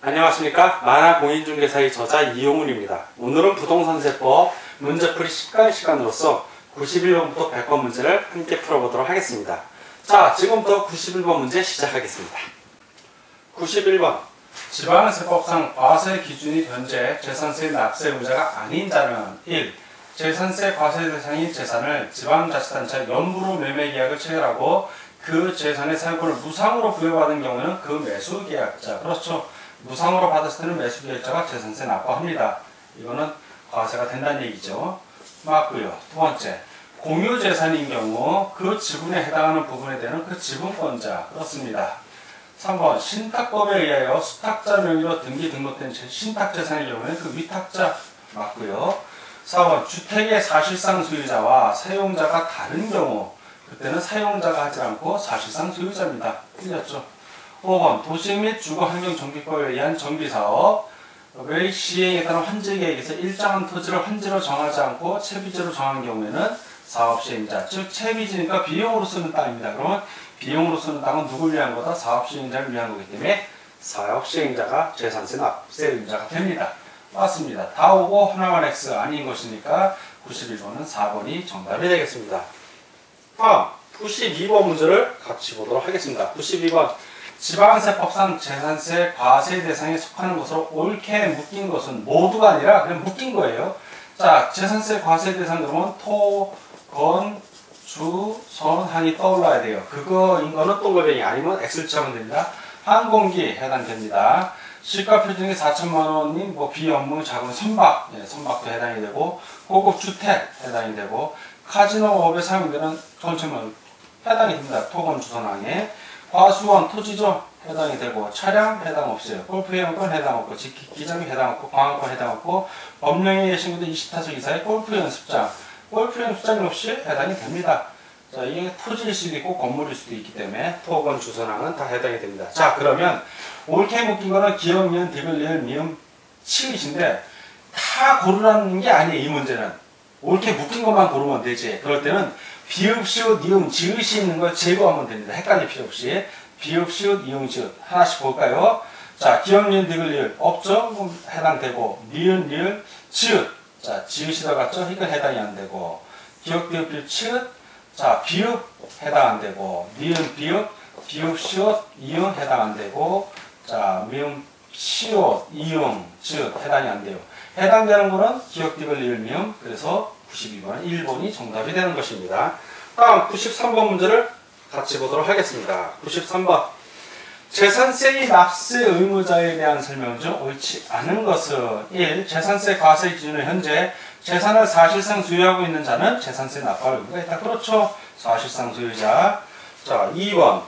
안녕하십니까. 만화공인중개사의 저자 이용훈입니다. 오늘은 부동산세법 문제풀이 10강 시간으로서 91번부터 100번 문제를 함께 풀어보도록 하겠습니다. 자, 지금부터 91번 문제 시작하겠습니다. 91번 지방세법상 과세 기준이 현재 재산세 납세 의무자가 아닌 자는 1. 재산세 과세 대상인 재산을 지방자치단체 연부로 매매계약을 체결하고 그 재산의 사용권을 무상으로 부여받은 경우에는 그 매수계약자, 그렇죠. 무상으로 받았을 때는 매수계약자가 재산세 납부합니다. 이거는 과세가 된다는 얘기죠. 맞고요. 두 번째, 공유재산인 경우 그 지분에 해당하는 부분에 대한 그 지분권자, 그렇습니다. 3번, 신탁법에 의하여 수탁자 명의로 등기 등록된 신탁재산의 경우에는 그 위탁자, 맞고요. 4번, 주택의 사실상 소유자와 사용자가 다른 경우, 그때는 사용자가 하지 않고 사실상 소유자입니다. 틀렸죠. 5번, 도시 및 주거환경정비법에 의한 정비사업의 시행에 따른 환지계획에서 일정한 토지를 환지로 정하지 않고 채비지로 정한 경우에는 사업시행자, 즉 채비지니까 비용으로 쓰는 땅입니다. 그러면 비용으로 쓰는 땅은 누굴 위한 거다? 사업시행자를 위한 거기 때문에 사업시행자가 재산세 납세 의무자가 됩니다. 맞습니다. 다 오고 하나만 X 아닌 것이니까 91번은 4번이 정답이 되겠습니다. 다음 92번 문제를 같이 보도록 하겠습니다. 92번, 지방세법상 재산세 과세 대상에 속하는 것으로 옳게 묶인 것은 모두가 아니라 그냥 묶인 거예요. 자, 재산세 과세 대상 그러면 토, 건, 주, 선, 한이 떠올라야 돼요. 그거인 거는 동글뱅이 아니면 X를 치면 됩니다. 항공기 해당됩니다. 시가 표준이 4천만원인 뭐 비업무 자금 선박, 선박도 해당이 되고, 고급 주택 해당이 되고, 카지노업에 사용되는 전체물 해당이 됩니다. 토건 주선항에. 과수원, 토지죠. 해당이 되고, 차량 해당 없어요. 골프회원권 해당 없고, 기장이 해당 없고, 광학권 해당 없고, 법령에 계신 분들 20타석 이상의 골프 연습장, 골프 연습장이 없이 해당이 됩니다. 자, 이게 토지일 수도 있고, 건물일 수도 있기 때문에, 토건 주선항은 다 해당이 됩니다. 자, 그러면, 옳게 묶인 거는 기억, 니은, 디귿, 리을, 미음, 치읓인데, 다 고르라는 게 아니에요, 이 문제는. 옳게 묶인 것만 고르면 되지. 그럴 때는, 비읍, 시읒, 이응, 지읒이 있는 걸 제거하면 됩니다. 헷갈릴 필요 없이. 비읍, 시읒, 이응, 지읒. 하나씩 볼까요? 자, 기억, 니은, 디귿, 리을. 없죠? 그럼 해당되고. 니은, 리을, 지읒. 자, 지읒이 들어갔죠? 이건 해당이 안 되고. 기억, 디귿, 리을, 치읒. 자, 비읍 해당 안 되고. 니은, 비읍, 비읍, 시읒, 이응 해당 안 되고. 자, 미음, 시읒, 이응, 지읒 해당이 안 돼요. 해당되는 거는 기억, 디귿, 리을, 미음. 그래서 92번은 1번이 정답이 되는 것입니다. 다음 93번 문제를 같이 보도록 하겠습니다. 93번, 재산세의 납세 의무자에 대한 설명 중 옳지 않은 것은 1. 재산세 과세 기준은 현재 재산을 사실상 소유하고 있는 자는 재산세 납부할 의무가 있다. 그렇죠. 사실상 소유자. 자, 2번,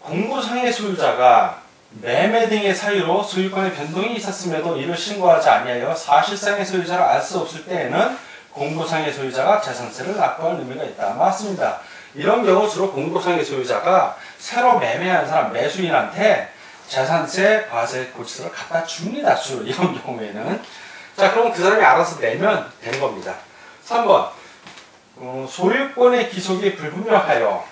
공부상의 소유자가 매매 등의 사유로 소유권의 변동이 있었음에도 이를 신고하지 아니하여 사실상의 소유자를 알 수 없을 때에는 공부상의 소유자가 재산세를 납부할 의무가 있다. 맞습니다. 이런 경우 주로 공부상의 소유자가 새로 매매한 사람, 매수인한테 재산세, 과세 고지서를 갖다 줍니다. 주로 이런 경우에는. 자, 그럼 그 사람이 알아서 내면 되는 겁니다. 3번, 소유권의 기속이 불분명하여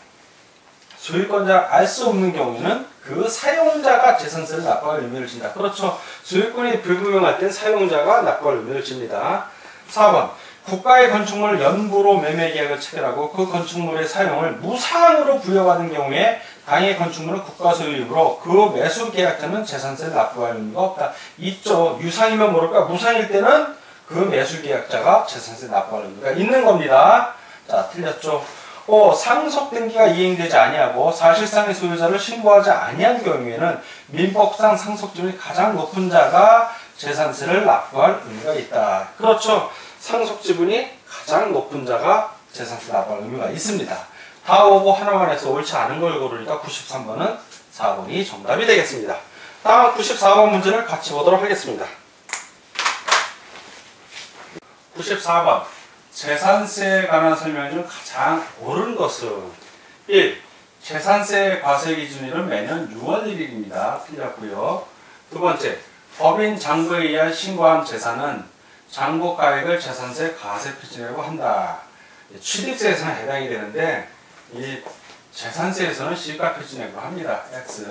소유권자 알 수 없는 경우에는 그 사용자가 재산세를 납부할 의무를 진다. 그렇죠. 소유권이 불분명할 땐 사용자가 납부할 의무를 집니다. 4번, 국가의 건축물을 연부로 매매계약을 체결하고 그 건축물의 사용을 무상으로 부여받은 경우에 당의 건축물은 국가 소유이므로 그 매수계약자는 재산세를 납부할 의무가 없다. 있죠. 유상이면 모를까? 무상일 때는 그 매수계약자가 재산세 납부할 의무가 있는 겁니다. 자, 틀렸죠. 상속등기가 이행되지 아니하고 사실상의 소유자를 신고하지 아니한 경우에는 민법상 상속지분이 가장 높은 자가 재산세를 납부할 의무가 있다. 그렇죠. 상속지분이 가장 높은 자가 재산세 납부할 의무가 있습니다. 다 오고 하나만 해서 옳지 않은 걸 고르니까 93번은 4번이 정답이 되겠습니다. 다음 94번 문제를 같이 보도록 하겠습니다. 94번, 재산세에 관한 설명 중 가장 옳은 것은 1. 재산세 과세 기준일은 매년 6월 1일입니다. 틀렸고요. 두 번째, 법인 장부에 의한 신고한 재산은 장부가액을 재산세 과세 표준이라고 한다. 취득세에서는 해당이 되는데 이 재산세에서는 시가 표준액으로 합니다. X.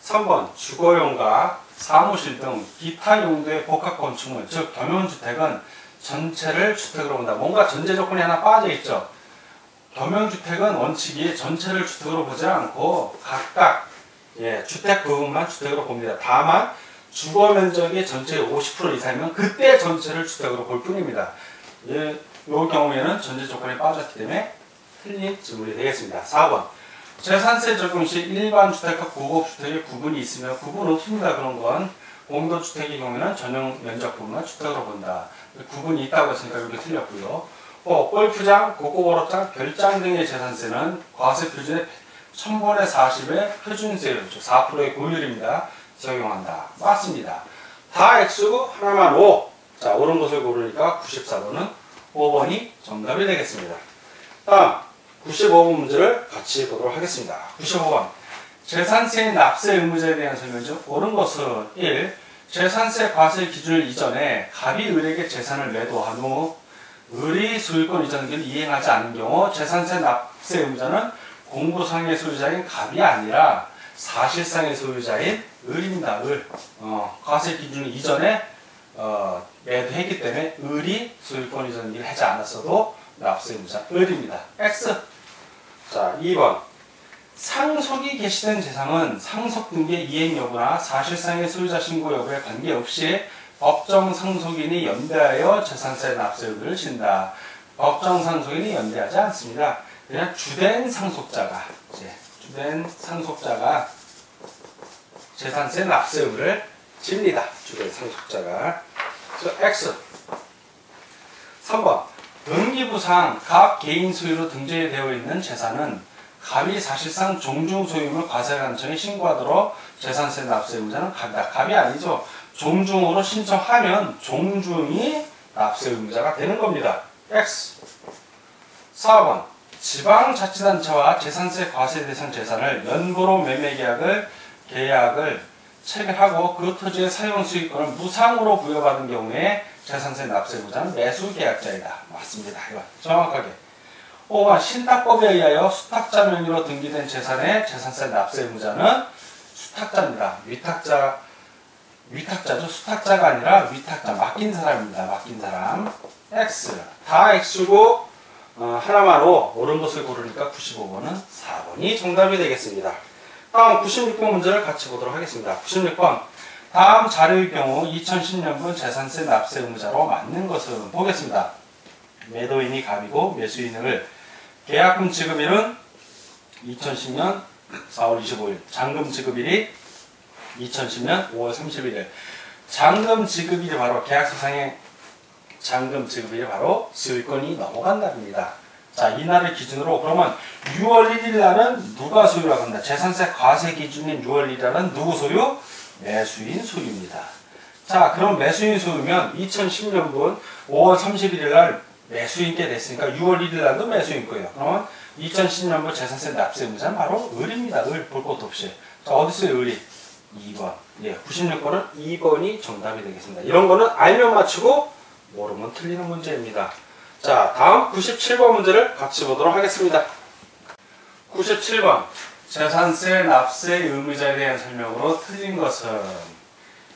3번 주거용과 사무실 등 기타 용도의 복합 건축물, 즉 겸용주택은 전체를 주택으로 본다. 뭔가 전제 조건이 하나 빠져 있죠. 겸용주택은 원칙이 전체를 주택으로 보지 않고 각각 주택 부분만 주택으로 봅니다. 다만 주거 면적이 전체의 50% 이상이면 그때 전체를 주택으로 볼 뿐입니다. 이 경우에는 전제 조건이 빠졌기 때문에 틀린 질문이 되겠습니다. 4번 재산세 적용 시 일반 주택과 고급주택의 구분이 있으며 구분 없습니다. 그런 건 공동주택의 경우에는 전용 면적 부분만 주택으로 본다. 구분이 있다고 했으니까 이렇게 틀렸고요. 골프장, 고고버럭장, 별장 등의 재산세는 과세 표준의 1000분의 40의 표준세율, 즉 4%의 고율입니다. 적용한다. 맞습니다. 다 X고 하나만 O. 자, 옳은 것을 고르니까 94번은 5번이 정답이 되겠습니다. 다음 95번 문제를 같이 보도록 하겠습니다. 95번 재산세 납세 의무자에 대한 설명이죠. 옳은 것은 1. 재산세 과세 기준을 이전에 갑이 을에게 재산을 매도한 후 을이 소유권 이전 등기를 이행하지 않은 경우 재산세 납세 의무자는 공부상의 소유자인 갑이 아니라 사실상의 소유자인 을입니다. 을. 과세 기준 이전에 매도했기 때문에 을이 소유권 이전 등기를 하지 않았어도 납세 의무자 을입니다. X. 자, 2번. 상속이 개시된 재산은 상속 등기의 이행 여부나 사실상의 소유자 신고 여부에 관계없이 법정 상속인이 연대하여 재산세 납세 의무를 진다. 법정 상속인이 연대하지 않습니다. 그냥 주된 상속자가 재산세 납세 의무를 집니다. 주된 상속자가. X. 3번. 등기부상 갑 개인 소유로 등재되어 있는 재산은 갑이 사실상 종중 소유임을 과세관청에 신고하도록 재산세 납세 의무자는 갑이다. 갑이 아니죠. 종중으로 신청하면 종중이 납세 의무자가 되는 겁니다. X. 4번. 지방자치단체와 재산세 과세 대상 재산을 연보로 매매 계약을 체결하고 그 토지의 사용 수익권을 무상으로 부여받은 경우에 재산세 납세 의무자는 매수계약자이다. 맞습니다. 이거 정확하게. 5번 신탁법에 의하여 수탁자 명의로 등기된 재산의 재산세 납세 의무자는 수탁자입니다. 위탁자죠. 수탁자가 아니라 위탁자. 맡긴 사람입니다. 맡긴 사람. X. 다 X고 하나만 O. 옳은 것을 고르니까 95번은 4번이 정답이 되겠습니다. 다음 96번 문제를 같이 보도록 하겠습니다. 96번. 다음 자료의 경우 2010년분 재산세 납세 의무자로 맞는 것은 보겠습니다. 매도인이 갑이고 매수인은 을. 계약금 지급일은 2010년 4월 25일. 잔금 지급일이 2010년 5월 31일. 잔금 지급일이 바로 계약서상의 잔금 지급일이 바로 소유권이 넘어간 날입니다. 자, 이날을 기준으로 그러면 6월 1일 날은 누가 소유라고 합니다. 재산세 과세 기준인 6월 1일 날은 누구 소유? 매수인 소유입니다. 자, 그럼 매수인 소유면 2010년분 5월 31일 날 매수인께 됐으니까 6월 1일 날도 매수인 거예요. 그러면 2010년분 재산세 납세 의무자는 바로 을입니다. 을 볼 것도 없이. 자, 어디 있어요, 을이? 2번. 96번은 2번이 정답이 되겠습니다. 이런 거는 알면 맞추고 모르면 틀리는 문제입니다. 자, 다음 97번 문제를 같이 보도록 하겠습니다. 97번. 재산세 납세 의무자에 대한 설명으로 틀린 것은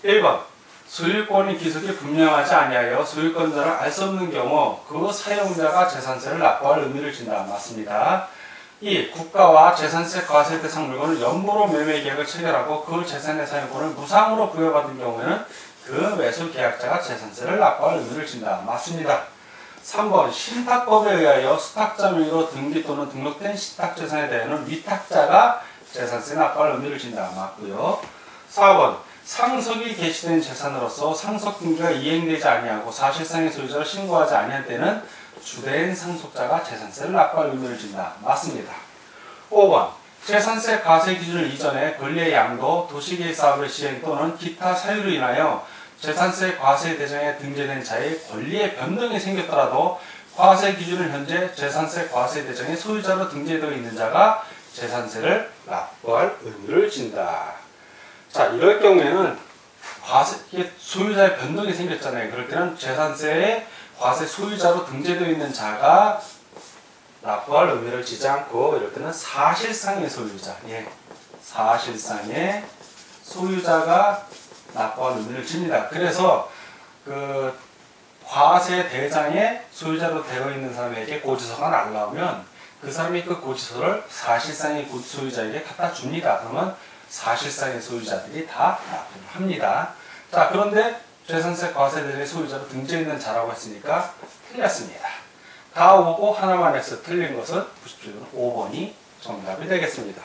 1번. 소유권의 기속이 분명하지 아니하여 소유권자를 알 수 없는 경우 그 사용자가 재산세를 납부할 의무를 진다. 맞습니다. 2. 국가와 재산세 과세 대상 물건을 연보로 매매 계약을 체결하고 그 재산의 사용권을 무상으로 부여받은 경우에는 그 매수 계약자가 재산세를 납부할 의무를 진다. 맞습니다. 3번. 신탁법에 의하여 수탁자 명의로 등기 또는 등록된 신탁재산에 대해서는 위탁자가 재산세 납부할 의무를 진다. 맞고요. 4번. 상속이 개시된 재산으로서 상속 등기가 이행되지 아니하고 사실상의 소유자를 신고하지 아니할 때는 주된 상속자가 재산세를 납부할 의무를 진다. 맞습니다. 5번. 재산세 과세 기준을 이전에 권리의 양도, 도시계획 사업의 시행 또는 기타 사유로 인하여 재산세 과세 대상에 등재된 자의 권리의 변동이 생겼더라도 과세 기준은 현재 재산세 과세 대상의 소유자로 등재되어 있는 자가 재산세를 납부할 의무를 진다. 자, 이럴 경우에는 소유자의 변동이 생겼잖아요. 그럴 때는 재산세의 과세 소유자로 등재되어 있는 자가 납부할 의무를 지지 않고 이럴 때는 사실상의 소유자, 사실상의 소유자가 납부할 의무를 집니다. 그래서 그 과세 대장에 소유자로 되어 있는 사람에게 고지서가 날라오면 그 사람이 그 고지서를 사실상의 소유자에게 갖다 줍니다. 그러면 사실상의 소유자들이 다 납부를 합니다. 자, 그런데 재산세 과세 대장의 소유자로 등재해 있는 자라고 했으니까 틀렸습니다. 다 오고 하나만 X 틀린 것은 97번 5번이 정답이 되겠습니다.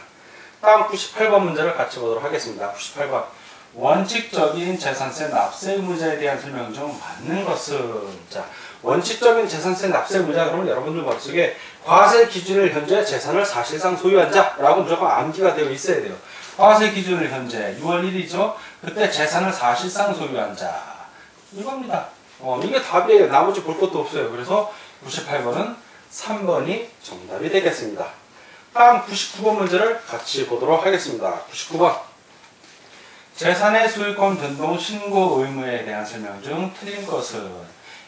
다음 98번 문제를 같이 보도록 하겠습니다. 98번. 원칙적인 재산세 납세 의무자에 대한 설명 중 맞는 것은, 자, 원칙적인 재산세 납세 의무자 그러면 여러분들 머릿속에 과세 기준일 현재 재산을 사실상 소유한 자라고 무조건 암기가 되어 있어야 돼요. 과세 기준일 현재 6월 1일이죠. 그때 재산을 사실상 소유한 자 이겁니다. 이게 답이에요. 나머지 볼 것도 없어요. 그래서 98번은 3번이 정답이 되겠습니다. 다음 99번 문제를 같이 보도록 하겠습니다. 99번. 재산의 소유권 변동 신고 의무에 대한 설명 중 틀린 것은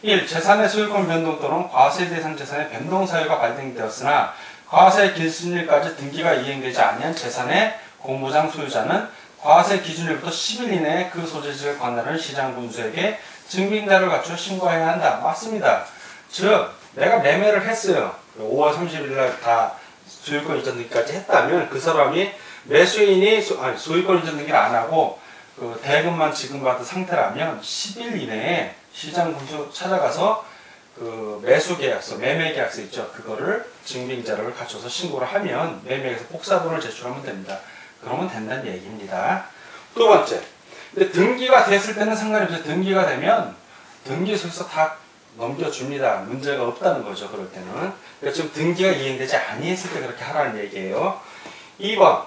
1. 재산의 소유권 변동 또는 과세 대상 재산의 변동 사유가 발생되었으나 과세 기준일까지 등기가 이행되지 아니한 재산의 공무상 소유자는 과세 기준일부터 10일 이내에 그 소재지를 관할하는 시장군수에게 증빙자를 갖춰 신고해야 한다. 맞습니다. 즉 내가 매매를 했어요. 5월 30일 날 다 소유권 이전 등기까지 했다면 그 사람이 매수인이 소유권 이전 등기를 안 하고 그 대금만 지급받은 상태라면 10일 이내에 시장군수 찾아가서 그 매수계약서, 매매계약서 있죠. 그거를 증빙자료를 갖춰서 신고를 하면 매매에서 복사본을 제출하면 됩니다. 그러면 된다는 얘기입니다. 두 번째. 근데 등기가 됐을 때는 상관이 없어요. 등기가 되면 등기소에서 다 넘겨줍니다. 문제가 없다는 거죠. 그럴 때는. 그러니까 지금 등기가 이행되지 아니했을 때 그렇게 하라는 얘기예요. 2번.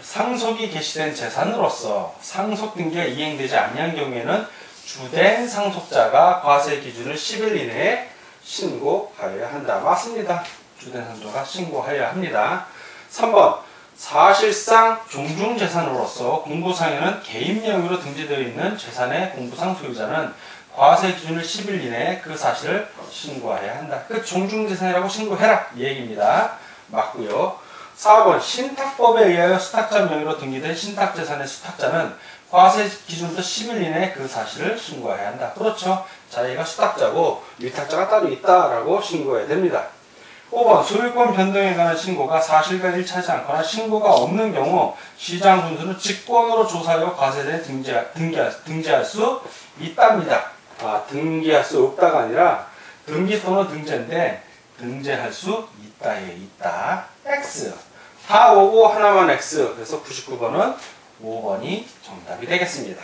상속이 개시된 재산으로서 상속 등기가 이행되지 아니한 경우에는 주된 상속자가 과세 기준을 10일 이내에 신고하여야 한다. 맞습니다. 주된 상속자가 신고하여야 합니다. 3번. 사실상 종중재산으로서 공부상에는 개인 명의로 등재되어 있는 재산의 공부상 소유자는 과세 기준을 10일 이내에 그 사실을 신고해야 한다. 그 종중재산이라고 신고해라 이 얘기입니다. 맞고요. 4번 신탁법에 의하여 수탁자 명의로 등기된 신탁재산의 수탁자는 과세 기준부터 10일 이내에 그 사실을 신고해야 한다. 그렇죠. 자기가 수탁자고 위탁자가 따로 있다라고 신고해야 됩니다. 5번 소유권 변동에 관한 신고가 사실과 일치하지 않거나 신고가 없는 경우 시장군수는 직권으로 조사하여 과세대에 등재할 수 있답니다. 등기할 수 없다가 아니라 등기 또는 등재인데 등재할 수 있다에 있다. X. 다 오고 하나만 X. 그래서 99번은 5번이 정답이 되겠습니다.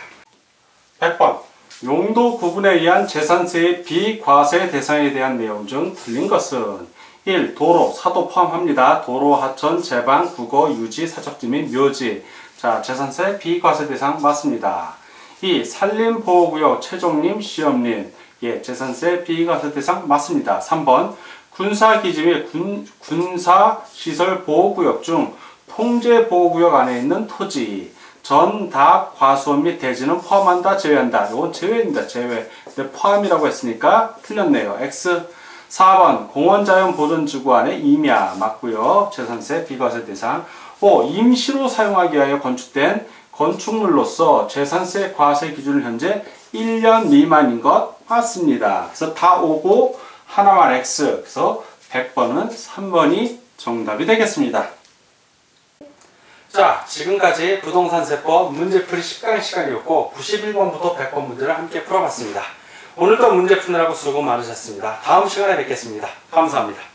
100번. 용도 구분에 의한 재산세의 비과세 대상에 대한 내용 중 틀린 것은 1. 도로, 사도 포함합니다. 도로, 하천, 제방, 국어, 유지, 사적지 및 묘지. 자, 재산세 비과세 대상 맞습니다. 2. 산림보호구역, 최종림, 시험림. 예, 재산세 비과세 대상 맞습니다. 3번. 군사기지 및 군사시설보호구역 중 통제보호구역 안에 있는 토지. 전, 닭, 과수원 및 대지는 포함한다, 제외한다. 이건 제외입니다. 제외. 근데 포함이라고 했으니까 틀렸네요. X. 4번 공원자연보존지구 안에 임야 맞고요. 재산세 비과세 대상. 5. 임시로 사용하기 위하여 건축된 건축물로서 재산세 과세 기준을 현재 1년 미만인 것 맞습니다. 그래서 다 오고 하나만 X. 그래서 100번은 3번이 정답이 되겠습니다. 자, 지금까지 부동산세법 문제풀이 10강 시간이었고 91번부터 100번 문제를 함께 풀어봤습니다. 오늘도 문제 푸느라고 수고 많으셨습니다. 다음 시간에 뵙겠습니다. 감사합니다.